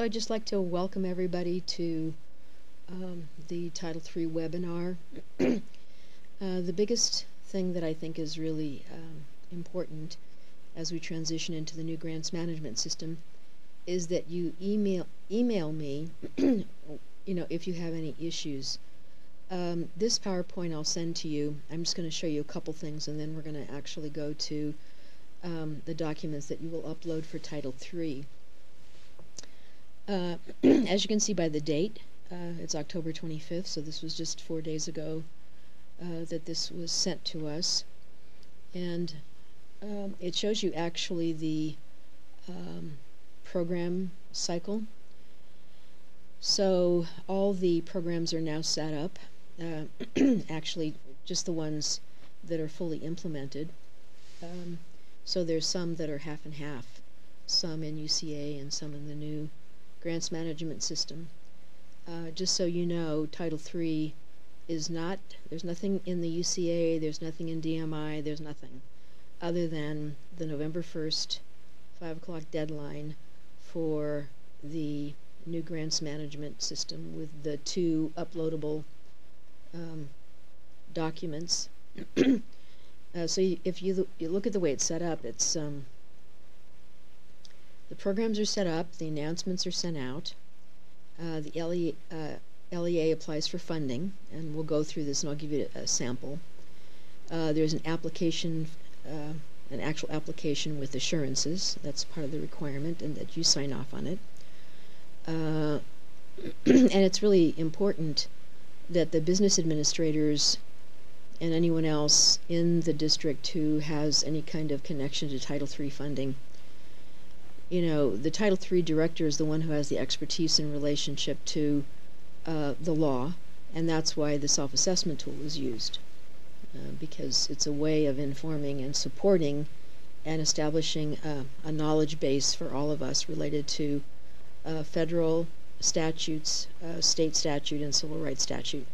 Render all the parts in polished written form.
So I'd just like to welcome everybody to the Title III webinar. The biggest thing that I think is really important as we transition into the new grants management system is that you email me if you have any issues. This PowerPoint I'll send to you. I'm just going to show you a couple things, and then we're going to actually go to the documents that you will upload for Title III. As you can see by the date, it's October 25th, so this was just 4 days ago that this was sent to us. And it shows you actually the program cycle. So all the programs are now set up, actually just the ones that are fully implemented. So there's some that are half and half, some in UCA and some in the new grants management system. Just so you know, Title III is not, there's nothing in the UCA, there's nothing in DMI, there's nothing other than the November 1st, 5 o'clock deadline for the new grants management system with the 2 uploadable documents. So if you look at the way it's set up, it's the programs are set up, the announcements are sent out, the LEA applies for funding, and we'll go through this and I'll give you a sample. There's an application, an actual application with assurances. That's part of the requirement, and that you sign off on it. And it's really important that the business administrators and anyone else in the district who has any kind of connection to Title III funding, the Title III director is the one who has the expertise in relationship to the law, and that's why the self-assessment tool is used, because it's a way of informing and supporting and establishing a knowledge base for all of us related to federal statutes, state statute, and civil rights statute.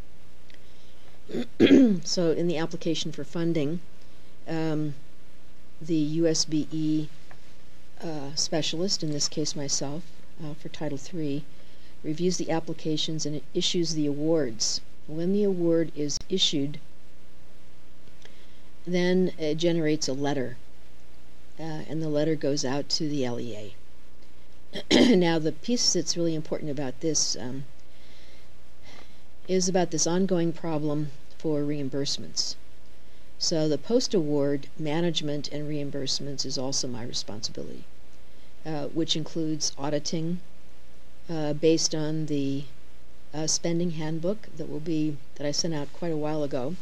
So in the application for funding, the USBE specialist, in this case myself, for Title III, reviews the applications and it issues the awards. When the award is issued, then it generates a letter, and the letter goes out to the LEA. Now, the piece that's really important about this is about this ongoing problem for reimbursements. So the post-award management and reimbursements is also my responsibility, which includes auditing based on the spending handbook that I sent out quite a while ago,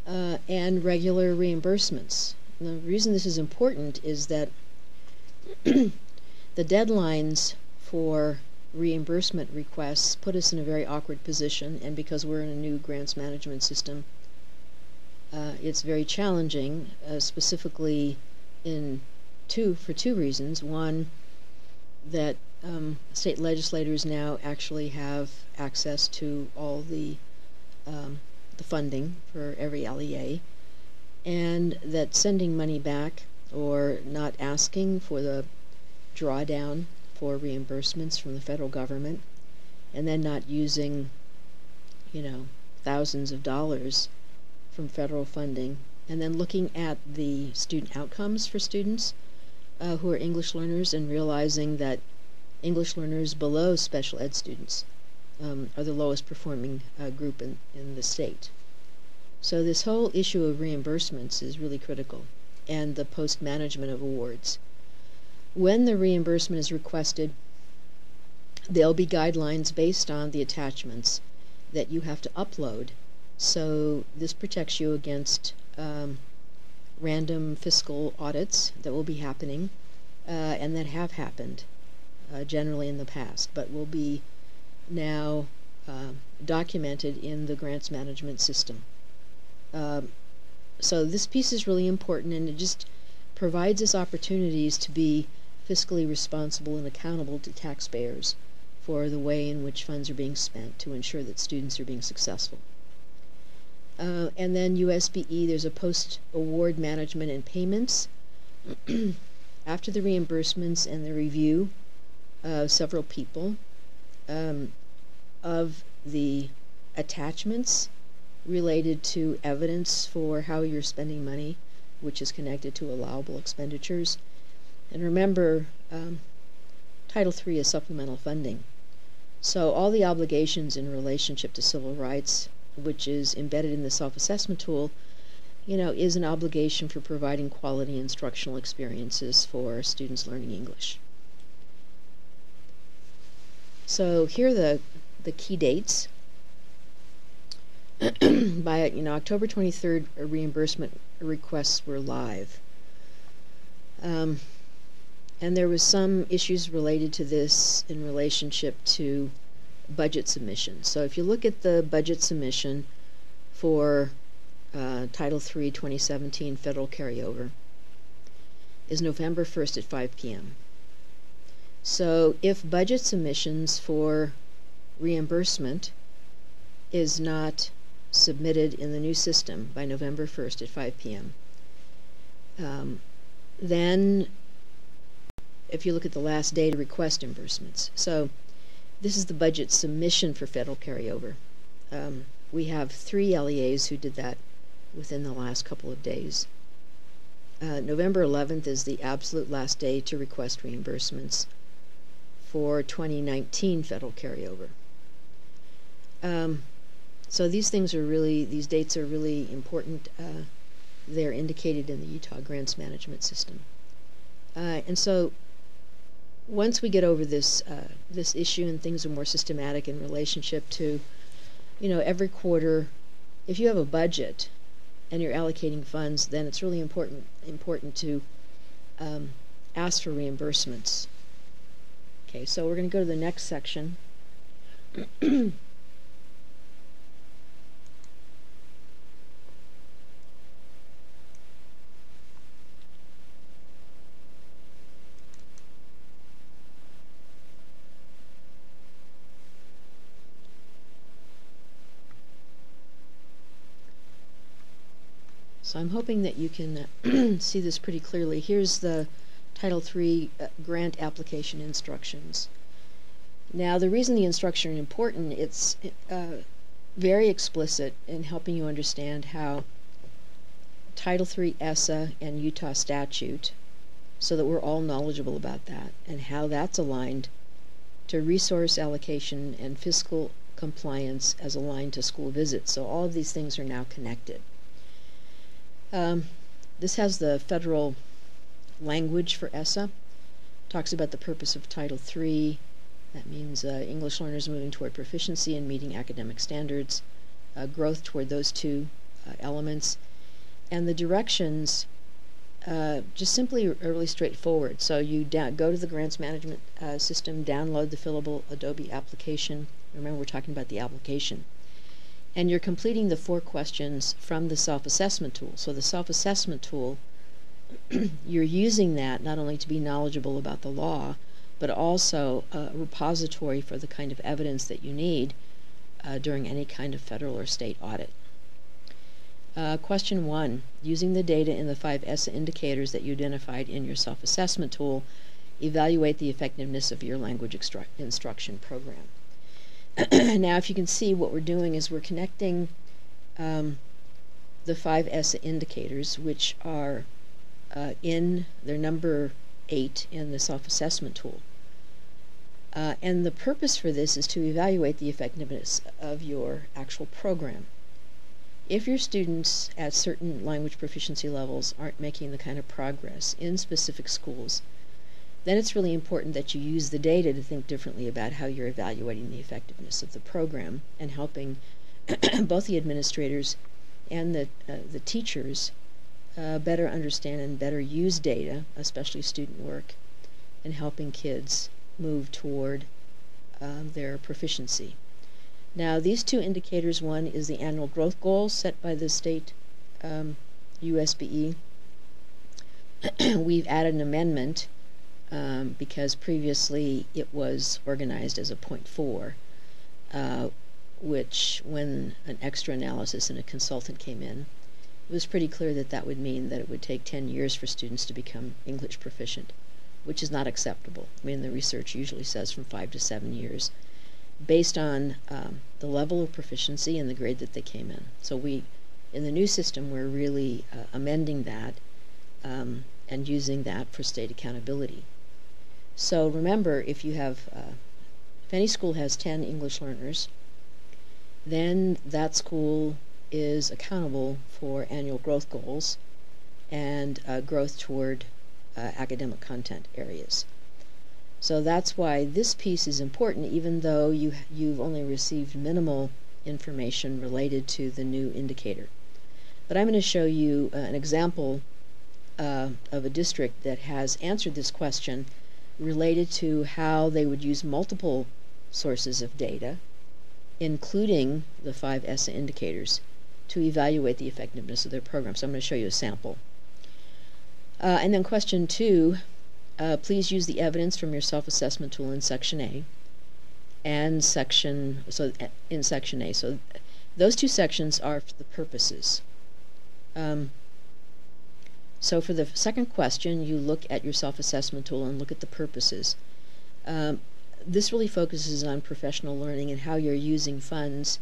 and regular reimbursements. And the reason this is important is that the deadlines for reimbursement requests put us in a very awkward position, and because we're in a new grants management system, it's very challenging, specifically for two reasons. One, that state legislators now actually have access to all the funding for every LEA, and that sending money back or not asking for the drawdown for reimbursements from the federal government, and then not using, thousands of dollars from federal funding, and then looking at the student outcomes for students who are English learners and realizing that English learners below special ed students are the lowest performing group in the state. So this whole issue of reimbursements is really critical, and the post-management of awards. When the reimbursement is requested, there'll be guidelines based on the attachments that you have to upload. So this protects you against random fiscal audits that will be happening and that have happened generally in the past, but will be now documented in the grants management system. So this piece is really important, and it just provides us opportunities to be fiscally responsible and accountable to taxpayers for the way in which funds are being spent to ensure that students are being successful. And then USBE, there's a post-award management and payments. After the reimbursements and the review, several people of the attachments related to evidence for how you're spending money, which is connected to allowable expenditures. And remember, Title III is supplemental funding. So all the obligations in relationship to civil rights, which is embedded in the self-assessment tool, is an obligation for providing quality instructional experiences for students learning English. So here are the key dates. By October 23rd, reimbursement requests were live. And there was some issues related to this in relationship to budget submission. So if you look at the budget submission for Title III 2017 federal carryover, is November 1st at 5 p.m. So if budget submissions for reimbursement is not submitted in the new system by November 1st at 5 p.m., then if you look at the last day to request reimbursements. So this is the budget submission for federal carryover. We have 3 LEAs who did that within the last couple of days. November 11th is the absolute last day to request reimbursements for 2019 federal carryover. So these dates are really important. They're indicated in the Utah Grants Management System. And so once we get over this issue and things are more systematic in relationship to, every quarter, if you have a budget and you're allocating funds, then it's really important to ask for reimbursements. Okay, so we're going to go to the next section. So I'm hoping that you can see this pretty clearly. Here's the Title III grant application instructions. Now, the reason the instructions are important, it's very explicit in helping you understand how Title III ESSA and Utah statute, so that we're all knowledgeable about that, and how that's aligned to resource allocation and fiscal compliance as aligned to school visits. So all of these things are now connected. This has the federal language for ESSA. Talks about the purpose of Title III. That means English learners moving toward proficiency and meeting academic standards, growth toward those two elements. And the directions just simply are really straightforward. So you go to the grants management system, download the fillable Adobe application. Remember, we're talking about the application. And you're completing the 4 questions from the self-assessment tool. So the self-assessment tool, you're using that not only to be knowledgeable about the law, but also a repository for the kind of evidence that you need during any kind of federal or state audit. Question 1, using the data in the 5 ESSA indicators that you identified in your self-assessment tool, evaluate the effectiveness of your language instruction program. Now, if you can see, what we're doing is we're connecting the 5 ESSA indicators, which are they're number 8 in the self-assessment tool. And the purpose for this is to evaluate the effectiveness of your actual program. If your students at certain language proficiency levels aren't making the kind of progress in specific schools, then it's really important that you use the data to think differently about how you're evaluating the effectiveness of the program and helping both the administrators and the teachers better understand and better use data, especially student work, and helping kids move toward their proficiency. Now, these 2 indicators, one is the annual growth goal set by the state USBE. We've added an amendment because previously it was organized as a 0.4, which, when an extra analysis and a consultant came in, it was pretty clear that that would mean that it would take 10 years for students to become English proficient. which is not acceptable. I mean, the research usually says from 5 to 7 years, based on the level of proficiency and the grade that they came in. So in the new system, we're really amending that and using that for state accountability. So remember, if any school has 10 English learners, then that school is accountable for annual growth goals and growth toward academic content areas. So that's why this piece is important, even though you've only received minimal information related to the new indicator. But I'm going to show you an example of a district that has answered this question related to how they would use multiple sources of data, including the 5 ESSA indicators, to evaluate the effectiveness of their program. So I'm going to show you a sample. And then question 2, please use the evidence from your self-assessment tool in Section A and in Section A. So those 2 sections are for the purposes. So for the second question, you look at your self-assessment tool and look at the purposes. This really focuses on professional learning and how you're using funds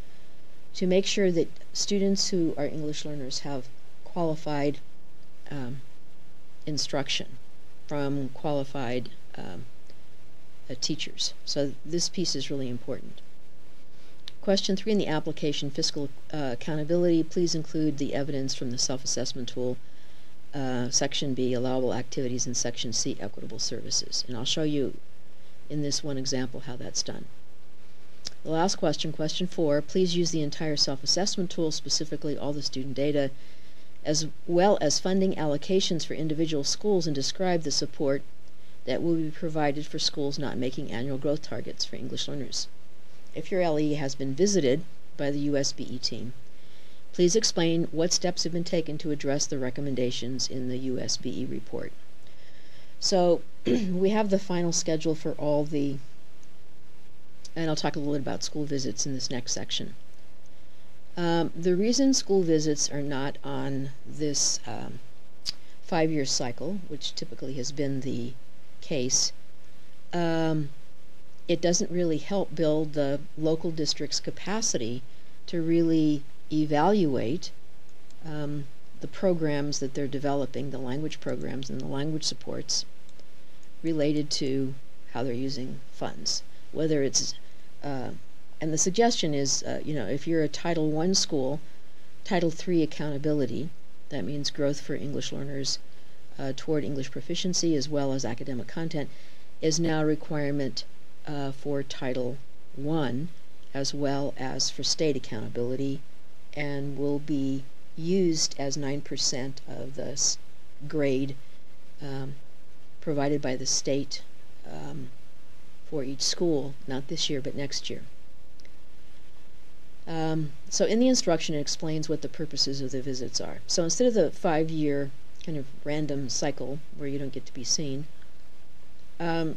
to make sure that students who are English learners have qualified instruction from qualified teachers. So this piece is really important. Question 3 in the application, fiscal accountability. Please include the evidence from the self-assessment tool, Section B, allowable activities, and Section C, equitable services. And I'll show you in this one example how that's done. The last question, question 4, please use the entire self-assessment tool, specifically all the student data, as well as funding allocations for individual schools, and describe the support that will be provided for schools not making annual growth targets for English learners. If your LE has been visited by the USBE team, please explain what steps have been taken to address the recommendations in the USBE report. So we have the final schedule for all the, and I'll talk a little bit about school visits in this next section. The reason school visits are not on this 5-year cycle, which typically has been the case, it doesn't really help build the local district's capacity to really evaluate the programs that they're developing, the language programs and the language supports related to how they're using funds. Whether it's, and the suggestion is, if you're a Title I school, Title III accountability, that means growth for English learners toward English proficiency as well as academic content, is now a requirement for Title I as well as for state accountability, and will be used as 9% of the grade provided by the state for each school, not this year but next year. So in the instruction it explains what the purposes of the visits are. So instead of the 5-year kind of random cycle where you don't get to be seen, the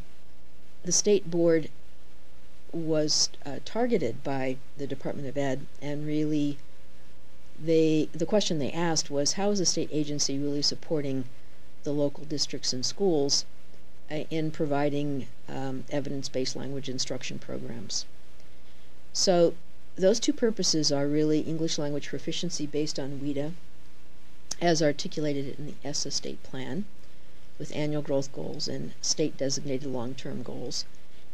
state board was targeted by the Department of Ed, and really the question they asked was, how is the state agency really supporting the local districts and schools in providing evidence-based language instruction programs? So those 2 purposes are really English language proficiency based on WIDA, as articulated in the ESSA state plan, with annual growth goals and state-designated long-term goals,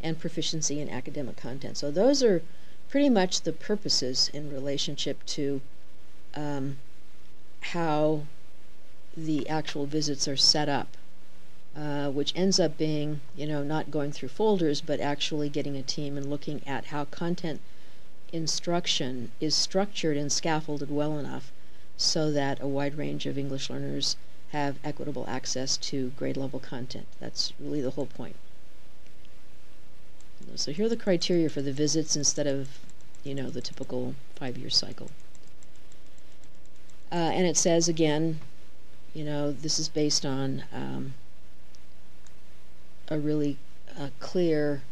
and proficiency in academic content. So those are pretty much the purposes in relationship to how the actual visits are set up, which ends up being, not going through folders, but actually getting a team and looking at how content instruction is structured and scaffolded well enough so that a wide range of English learners have equitable access to grade level content. That's really the whole point. So here are the criteria for the visits instead of, the typical 5-year cycle. And it says again, this is based on a really clear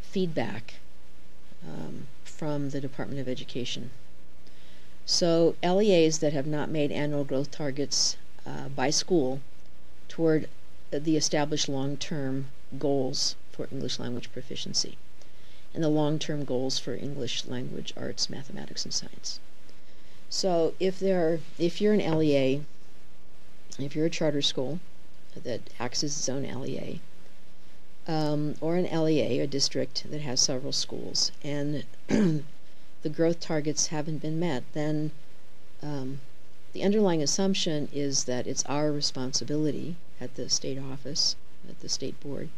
feedback from the Department of Education. So LEAs that have not made annual growth targets by school toward the established long-term goals for English language proficiency and the long-term goals for English language arts, mathematics, and science. So if you're an LEA, if you're a charter school that acts as its own LEA, or an LEA, a district that has several schools, and the growth targets haven't been met, then the underlying assumption is that it's our responsibility at the state office, at the state board,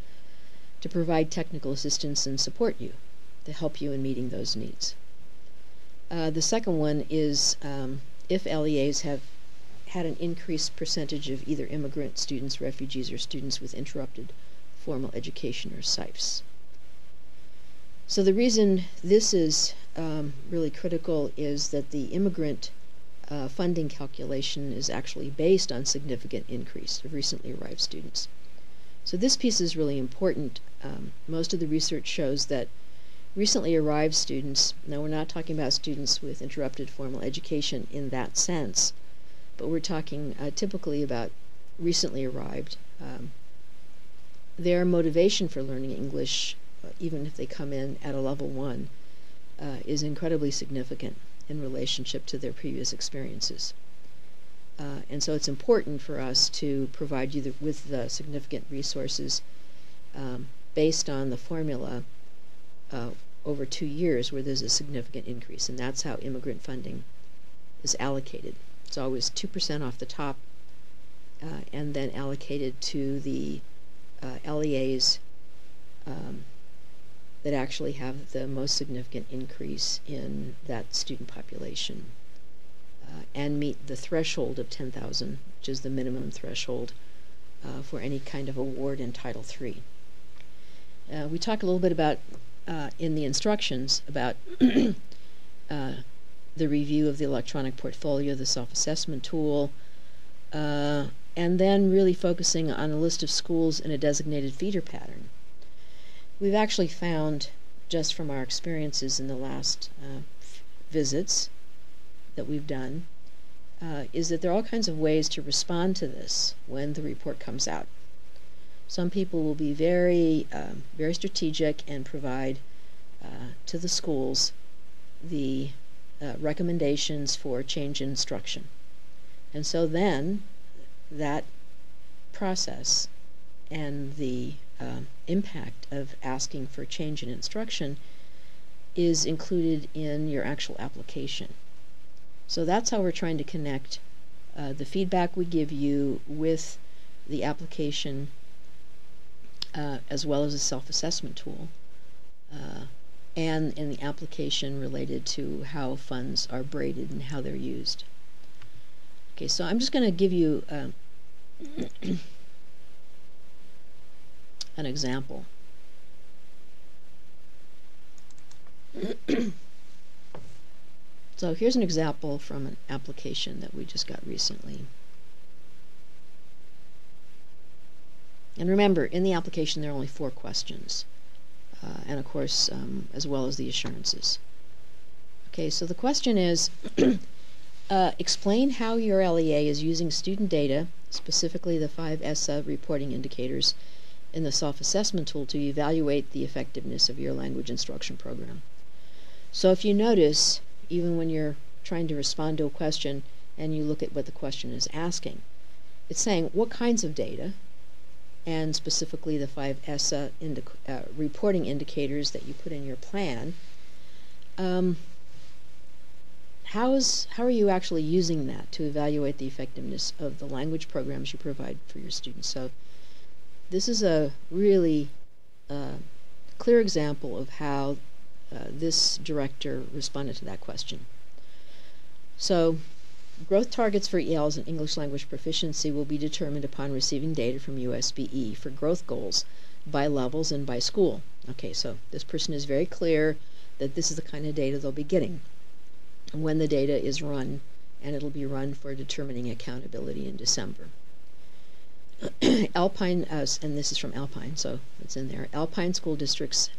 to provide technical assistance and support you, to help you in meeting those needs. The second one is if LEAs have had an increased percentage of either immigrant students, refugees, or students with interrupted formal education, or SIFs. So the reason this is really critical is that the immigrant funding calculation is actually based on significant increase of recently arrived students. So this piece is really important. Most of the research shows that recently arrived students, now we're not talking about students with interrupted formal education in that sense, but we're talking typically about recently arrived. Their motivation for learning English, even if they come in at a level 1, is incredibly significant in relationship to their previous experiences. And so it's important for us to provide you with the significant resources based on the formula over 2 years where there's a significant increase, and that's how immigrant funding is allocated. It's always 2% off the top and then allocated to the LEAs that actually have the most significant increase in that student population and meet the threshold of 10,000, which is the minimum threshold for any kind of award in Title III. We talk a little bit about, in the instructions, about the review of the electronic portfolio, the self-assessment tool, and then really focusing on a list of schools in a designated feeder pattern. We've actually found, just from our experiences in the last visits that we've done, is that there are all kinds of ways to respond to this when the report comes out. Some people will be very strategic and provide to the schools the recommendations for change in instruction. And so then that process and the impact of asking for change in instruction is included in your actual application. So that's how we're trying to connect the feedback we give you with the application as well as a self-assessment tool and in the application related to how funds are braided and how they're used. Okay, so I'm just going to give you an example. So here's an example from an application that we just got recently. And remember, in the application there are only 4 questions, and of course, as well as the assurances. Okay, so the question is, explain how your LEA is using student data, specifically the 5 ESSA reporting indicators, in the self-assessment tool to evaluate the effectiveness of your language instruction program. So if you notice, even when you're trying to respond to a question and you look at what the question is asking, it's saying what kinds of data, and specifically the 5 ESSA reporting indicators that you put in your plan, how are you actually using that to evaluate the effectiveness of the language programs you provide for your students? So this is a really clear example of how this director responded to that question. So growth targets for ELs and English language proficiency will be determined upon receiving data from USBE for growth goals by levels and by school. Okay, so this person is very clear that this is the kind of data they'll be getting when the data is run, and it'll be run for determining accountability in December. Alpine, and this is from Alpine, so it's in there. Alpine school districts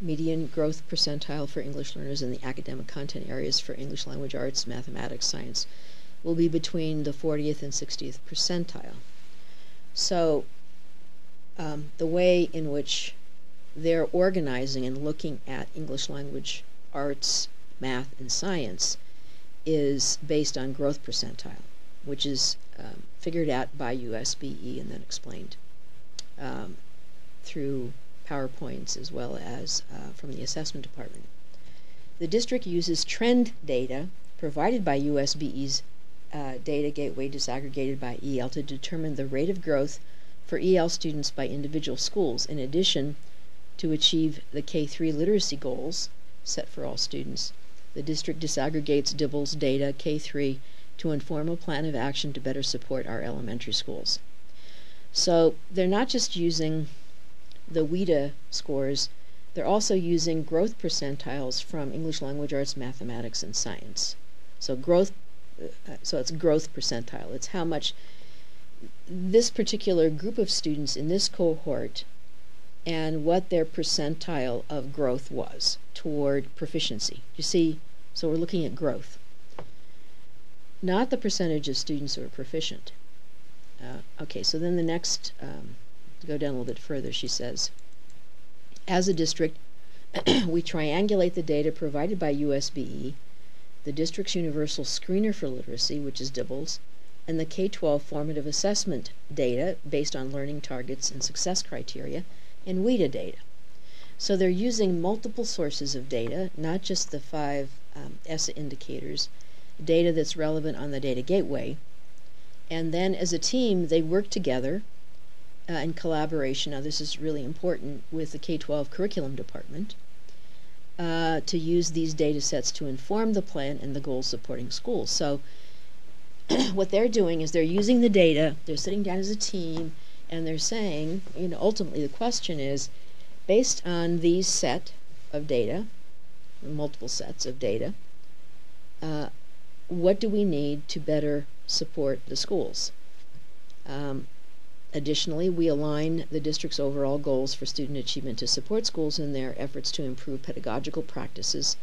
median growth percentile for English learners in the academic content areas for English language arts, mathematics, science will be between the 40th and 60th percentile. So the way in which they're organizing and looking at English language arts, math, and science is based on growth percentile, which is figured out by USBE and then explained through PowerPoints as well as from the assessment department. The district uses trend data provided by USBE's data gateway disaggregated by EL to determine the rate of growth for EL students by individual schools, in addition to achieve the K-3 literacy goals set for all students. The district disaggregates DIBELS data K-3 to inform a plan of action to better support our elementary schools. So they're not just using the WIDA scores, they're also using growth percentiles from English language arts, mathematics, and science. So it's growth percentile. It's how much this particular group of students in this cohort and what their percentile of growth was toward proficiency. You see, so we're looking at growth, not the percentage of students who are proficient. Okay, so then the next, to go down a little bit further, she says, as a district, we triangulate the data provided by USBE, the district's universal screener for literacy, which is DIBELS, and the K-12 formative assessment data based on learning targets and success criteria, and WIDA data. So they're using multiple sources of data, not just the 5 ESSA indicators, data that's relevant on the data gateway, and then as a team they work together in collaboration. Now this is really important with the K-12 curriculum department to use these data sets to inform the plan and the goals supporting schools. So what they're doing is they're using the data, they're sitting down as a team, and they're saying, ultimately the question is, based on these set of data, multiple sets of data, what do we need to better support the schools? Additionally, we align the district's overall goals for student achievement to support schools in their efforts to improve pedagogical practices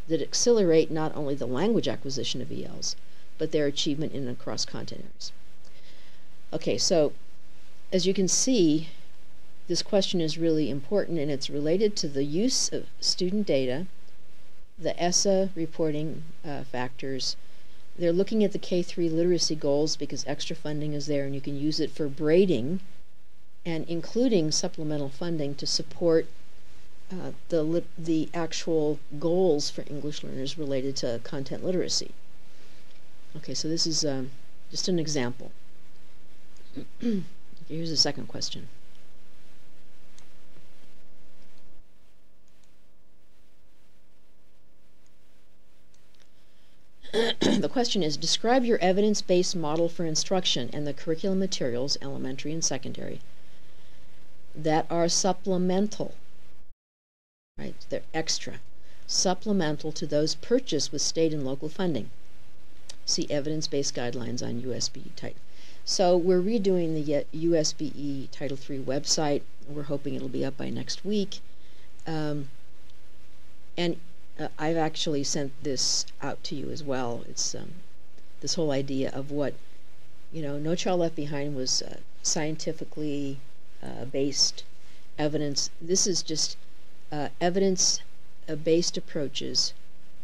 that accelerate not only the language acquisition of ELs, but their achievement in across content areas. Okay, so as you can see, this question is really important, and it's related to the use of student data, the ESSA reporting factors. They're looking at the K-3 literacy goals because extra funding is there, and you can use it for braiding and including supplemental funding to support the actual goals for English learners related to content literacy. Okay, so this is just an example. Here's the second question. The question is, describe your evidence-based model for instruction and the curriculum materials, elementary and secondary, that are supplemental, right? They're extra, supplemental to those purchased with state and local funding. See evidence-based guidelines on USBE type. So we're redoing the USBE Title III website. We're hoping it'll be up by next week. I've actually sent this out to you as well. It's this whole idea of what, No Child Left Behind was scientifically based evidence. This is just evidence-based approaches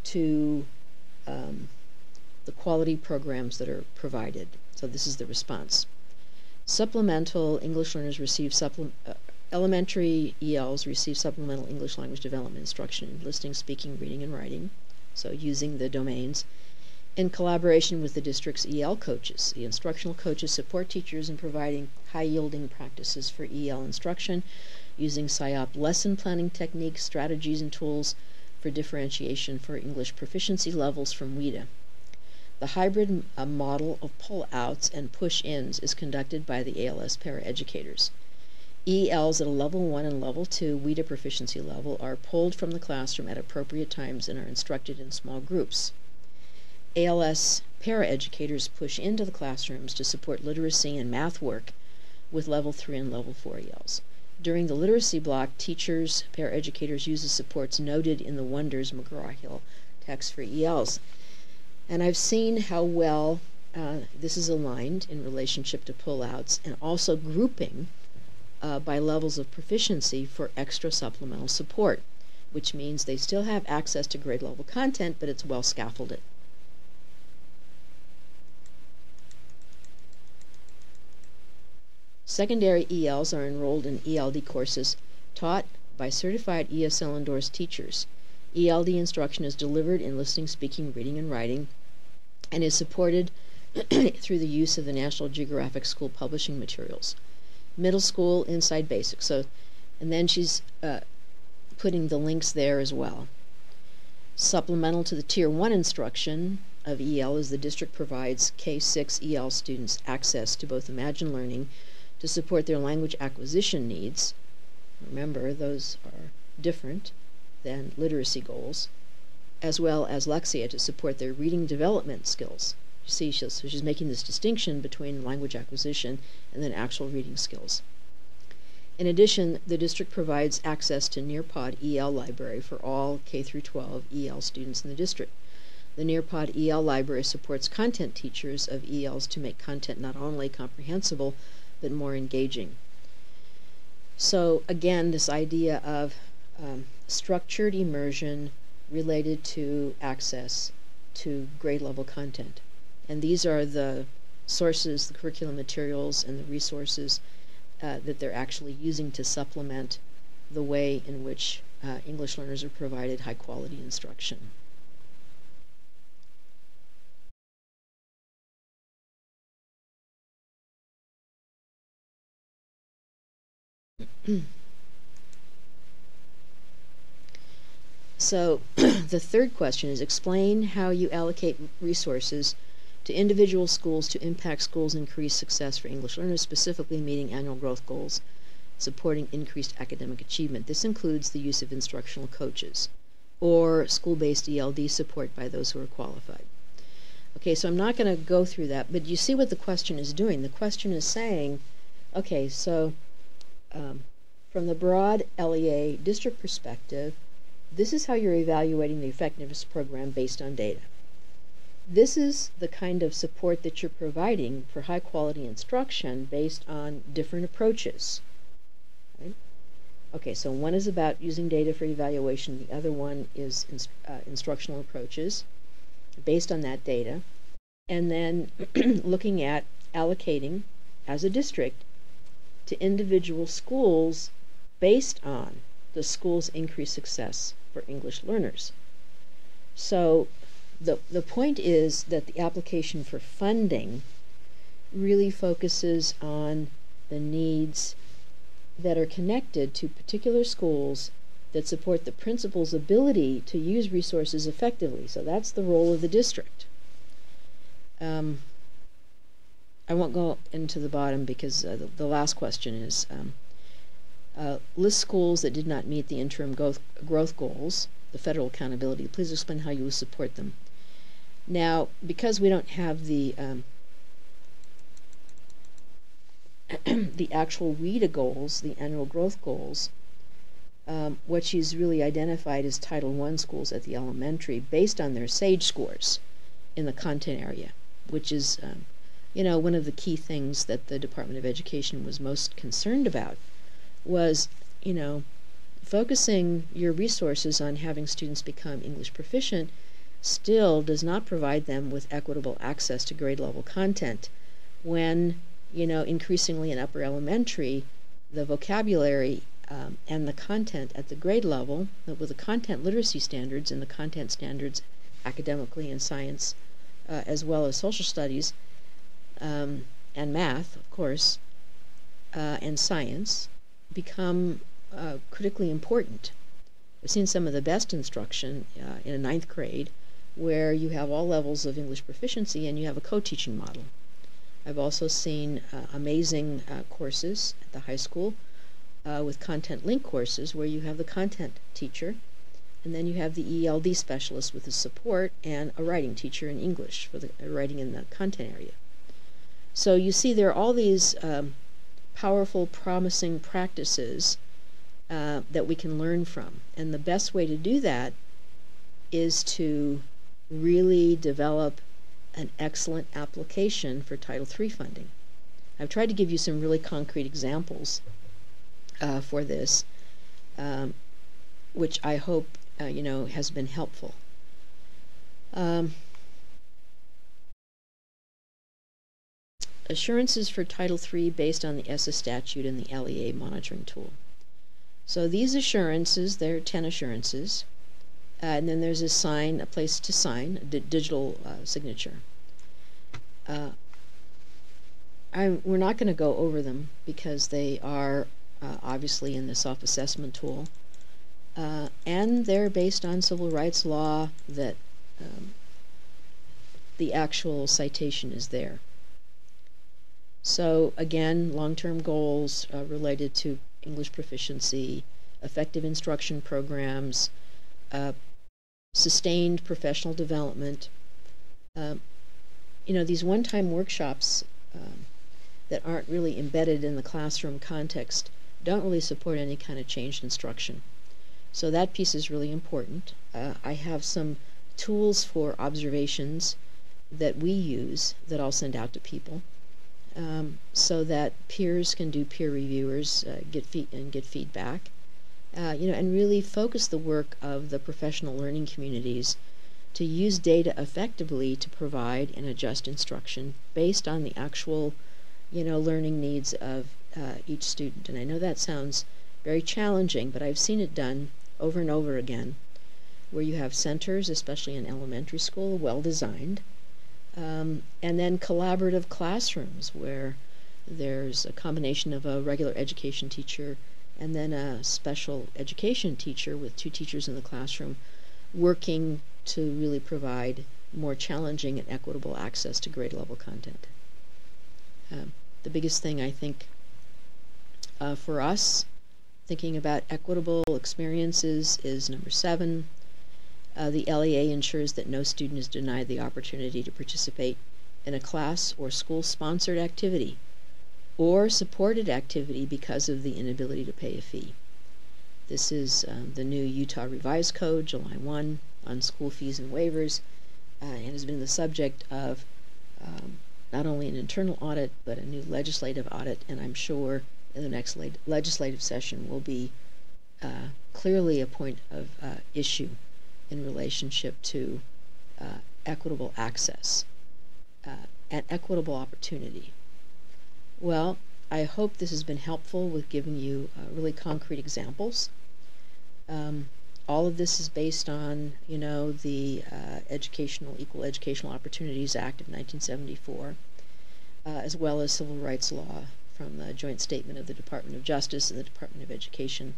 to the quality programs that are provided. So this is the response. Supplemental English learners receive elementary ELs receive supplemental English language development instruction in listening, speaking, reading, and writing, so using the domains, in collaboration with the district's EL coaches. The instructional coaches support teachers in providing high-yielding practices for EL instruction, using SIOP lesson planning techniques, strategies, and tools for differentiation for English proficiency levels from WIDA. The hybrid model of pull-outs and push-ins is conducted by the ALS paraeducators. ELs at a level 1 and level 2 WIDA proficiency level are pulled from the classroom at appropriate times and are instructed in small groups. ALS paraeducators push into the classrooms to support literacy and math work with level 3 and level 4 ELs. During the literacy block, teachers, paraeducators use the supports noted in the Wonders McGraw-Hill text for ELs. And I've seen how well this is aligned in relationship to pullouts and also grouping by levels of proficiency for extra supplemental support, which means they still have access to grade level content, but it's well scaffolded. Secondary ELs are enrolled in ELD courses taught by certified ESL endorsed teachers. ELD instruction is delivered in listening, speaking, reading, and writing, and is supported through the use of the National Geographic School publishing materials. Middle school, Inside Basics. So, and then she's putting the links there as well. Supplemental to the Tier 1 instruction of EL is the district provides K-6 EL students access to both Imagine Learning to support their language acquisition needs. Remember, those are different than literacy goals, as well as Lexia to support their reading development skills. You see, she's making this distinction between language acquisition and then actual reading skills. In addition, the district provides access to Nearpod Al Library for all K-12 EL students in the district. The Nearpod Al Library supports content teachers of ELs to make content not only comprehensible, but more engaging. So again, this idea of structured immersion related to access to grade level content. And these are the sources, the curriculum materials, and the resources that they're actually using to supplement the way in which English learners are provided high quality instruction. So the third question is explain how you allocate resources to individual schools to impact schools' increased success for English learners, specifically meeting annual growth goals, supporting increased academic achievement. This includes the use of instructional coaches or school-based ELD support by those who are qualified. Okay, so I'm not going to go through that, but you see what the question is doing. The question is saying, okay, so from the broad LEA district perspective, this is how you're evaluating the effectiveness program based on data. This is the kind of support that you're providing for high quality instruction based on different approaches. Right? Okay, so one is about using data for evaluation, the other one is instructional approaches based on that data, and then looking at allocating as a district to individual schools based on the school's increased success for English learners. So the point is that the application for funding really focuses on the needs that are connected to particular schools that support the principal's ability to use resources effectively. So that's the role of the district. I won't go into the bottom because the last question is list schools that did not meet the interim growth goals, the federal accountability. Please explain how you will support them. Now, because we don't have the the actual WIDA goals, the annual growth goals, what she's really identified is Title I schools at the elementary based on their SAGE scores in the content area, which is, you know, one of the key things that the Department of Education was most concerned about was, you know, focusing your resources on having students become English proficient still does not provide them with equitable access to grade level content when, you know, increasingly in upper elementary, the vocabulary and the content at the grade level, with the content literacy standards and the content standards academically in science as well as social studies and math, of course, and science become critically important. I've seen some of the best instruction in a 9th grade where you have all levels of English proficiency and you have a co-teaching model. I've also seen amazing courses at the high school with content link courses where you have the content teacher and then you have the ELD specialist with the support and a writing teacher in English for the writing in the content area. So you see there are all these powerful, promising practices that we can learn from. And the best way to do that is to really develop an excellent application for Title III funding. I've tried to give you some really concrete examples for this, which I hope has been helpful. Assurances for Title III based on the ESSA statute and the LEA monitoring tool. So these assurances, there are 10 assurances, and then there's a place to sign, a digital signature. We're not going to go over them because they are obviously in the self-assessment tool, and they're based on civil rights law that the actual citation is there. So again, long-term goals related to English proficiency, effective instruction programs, sustained professional development. These one-time workshops that aren't really embedded in the classroom context don't really support any kind of changed instruction. So that piece is really important. I have some tools for observations that we use that I'll send out to people. So that peers can do peer reviewers, get feedback, and really focus the work of the professional learning communities to use data effectively to provide and adjust instruction based on the actual, learning needs of each student. And I know that sounds very challenging, but I've seen it done over and over again, where you have centers, especially in elementary school, well designed. And then collaborative classrooms where there's a combination of a regular education teacher and then a special education teacher with 2 teachers in the classroom working to really provide more challenging and equitable access to grade level content. The biggest thing I think for us thinking about equitable experiences is number 7. The LEA ensures that no student is denied the opportunity to participate in a class or school-sponsored activity or supported activity because of the inability to pay a fee. This is the new Utah Revised Code, July 1, on school fees and waivers, and has been the subject of not only an internal audit, but a new legislative audit, and I'm sure in the next legislative session will be clearly a point of issue in relationship to equitable access and equitable opportunity. Well, I hope this has been helpful with giving you really concrete examples. All of this is based on, the Equal Educational Opportunities Act of 1974, as well as civil rights law from the joint statement of the Department of Justice and the Department of Education.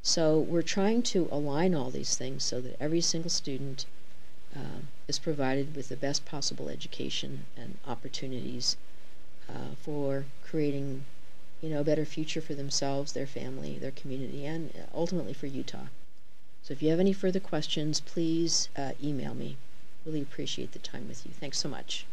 So we're trying to align all these things so that every single student is provided with the best possible education and opportunities for creating, a better future for themselves, their family, their community, and ultimately for Utah. So if you have any further questions, please email me. Really appreciate the time with you. Thanks so much.